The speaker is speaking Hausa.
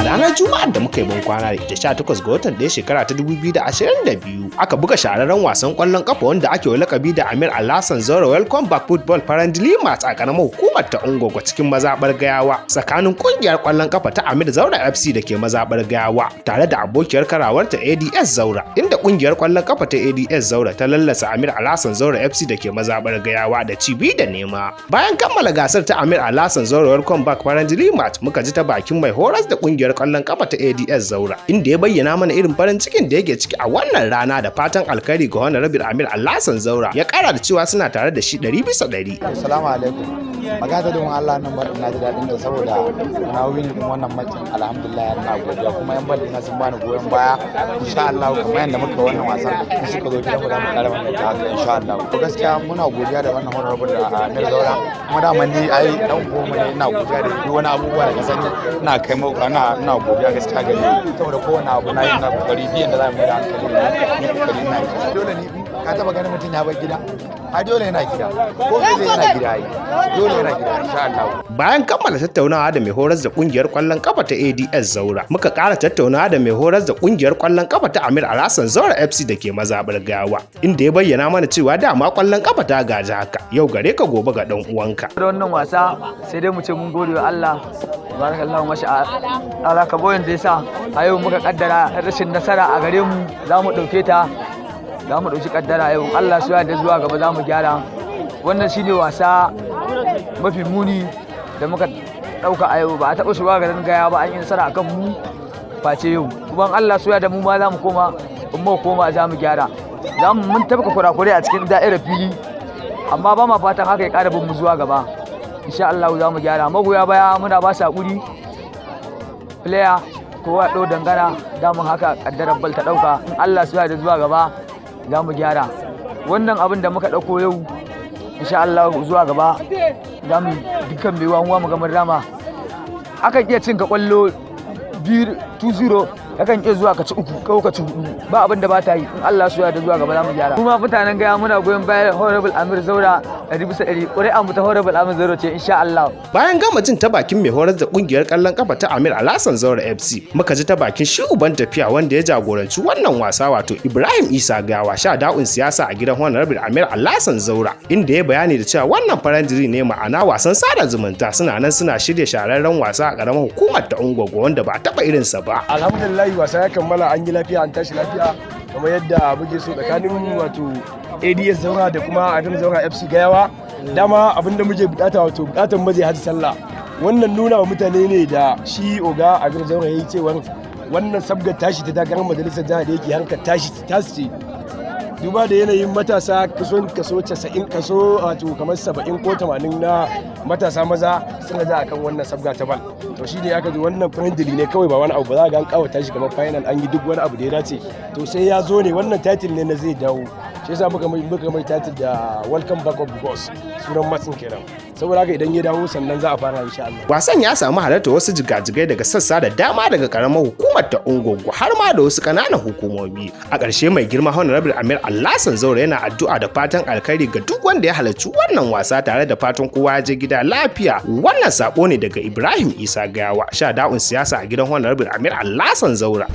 ranar Juma'ar da muka yi ban kwana da ita 18 ga watan ɗaya shekara ta 2022 aka buga shahararren wasan ƙwallon ƙafa wanda ake lakabi da Amir Alhassan Zaura Welcome Back Football Friendly Match a ƙaramar hukumar ta Ungwagwa cikin mazaɓar Gayawa tsakanin ƙungiyar ƙwallon ƙafa ta Amir Zaura FC da ke mazaɓar Gayawa tare da abokiyar karawarta ADS Zaura, inda ƙungiyar ƙwallon ƙafa ta ADS Zaura ta lallasa Amir Alhassan Zaura FC da ke mazaɓar Gayawa da ci 2 da nema. Bayan kammala gasar ta Amir Alhassan Zaura Welcome Back Friendly Match muka ji ta bakin mai horas da ƙungiyar ƙwallon ƙafa ta ADS Zaura, inda ya bayyana mana irin farin cikin da yake ciki a wannan rana da fatan alkhairi ga Honorable Amir Alhassan Zaura. Ya ƙara da cewa suna tare da shi 100%. Assalamu alaikum. Magana da Allah nan bar ina ji daɗin da saboda na win din wannan matchin, alhamdulillah ina godiya, kuma yan bal ina sun bani goyon baya insha Allah, kamar yanda muka wannan wasan in suka zo gidan mu za mu kara wannan haka insha Allah. To gaskiya muna godiya da wannan Honorable da Amir Zaura, kuma da man ni ai dan goma ne, ina godiya da duk wani abubuwa da ka sani ina kai mauka ina godiya gaskiya gare ni saboda kowane abu na yi na kokari biyan da za mu yi da hankali ne kokari na yi. Dole ne ka taba ganin mutum ya bar gida, a dole yana gida, ko zai yana gida yi dole yana gida insha Allah. Bayan kammala tattaunawa da mai horas da kungiyar kwallon kafa ta ADS Zaura, muka ƙara tattaunawa da mai horas da kungiyar kwallon kafa ta Amir Alhassan Zaura FC da ke mazaɓar Gayawa, inda ya bayyana mana cewa dama kwallon kafa ta gaji haka, yau gare ka gobe ga dan uwanka. Da wannan wasa sai dai mu ce mun gode wa Allah barakallahu masha Allah, ka boyen da yasa a yau muka kaddara rashin nasara a gare mu, za mu dauke ta, za mu dauki kaddara yau. Allah su da zuwa gaba za mu gyara. Wannan shine wasa mafi muni da muka dauka a yau, ba a taba shiga garin Gaya ba an yi nasara akan mu face yau, kuma Allah su da mu ma za mu koma, in mu koma za mu gyara. Za mu mun tabka kurakurai a cikin da'irar fili, amma ba ma fatan haka ya ƙara bin mu zuwa gaba. Insha Allah za mu gyara. Magoya baya muna ba su hakuri, player kowa ɗau dangana, damun haka kaddarar bal ta ɗauka. In Allah su da zuwa gaba za mu gyara. Wannan abin da muka ɗauko yau insha Allah zuwa gaba za mu dukkan mai wamuwa mu ga mun rama. Akan iya cin ka kwallo 2-0, yakan iya zuwa ka ci 3 ko ka ci 4, ba abin da ba ta yi. In Allah su da zuwa gaba za mu gyara. Kuma mutanen Gaya muna goyon bayan Honorable Amir Zaura 100%. Ƙuri'an mu ta Honorable Amir Zaura ce insha Allah. Bayan gama jin ta bakin mai horar da kungiyar kallon kafa ta Amir Alhassan Zaura FC, muka ji ta bakin shi uban tafiya wanda ya jagoranci wannan wasa, wato Ibrahim Isa Gawa, sha da'un siyasa a gidan Honorable Amir Alhassan Zaura, inda ya bayani da cewa wannan friendly ne, ma'ana wasan sada zumunta. Suna nan suna shirya shahararren wasa a ƙaramar hukumar ta Ungwagwa wanda ba taɓa irinsa ba. Alhamdulillah wasa ya kammala, an yi lafiya an tashi lafiya kamar yadda muke so tsakanin wato ADS Zaura da kuma Amir Zaura FC Gayawa. Dama abinda muke bukata, wato bukatan maje haji sallah. Wannan nuna wa mutane ne da shi oga Amir Zaura yayi cewa wannan sabgar tashi ta takarar majalisar jiha da yake harkar tashi ta tashi, duba da yanayin matasa kaso 90 kaso wato kamar 70 ko 80 na matasa maza suna da akan wannan sabga ta bal. To shi ne aka zo wannan friendly ne kawai, ba wani abu ba za ga an kawata shi kamar final, an yi duk wani abu da ya dace. To sai ya zo ne wannan title ne na zai dawo, shi yasa muka mai title da welcome back of boss, sunan matsin kenan. Saboda haka idan ya dawo sannan za a fara insha Allah. Wasan ya samu halarta wasu jigajigai daga sassa da dama daga karamar hukumar ta Ungwagwa har ma da wasu kananan hukumomi. A ƙarshe mai girma Honorable Amir Alhassan Zaura yana addu'a da fatan alkhairi ga duk wanda ya halarci wannan wasa, tare da fatan kowa ya je gida lafiya. Wannan sako ne daga Ibrahim Isa Gayawa, sha da'un siyasa a gidan Honorable Amir Alhassan Zaura.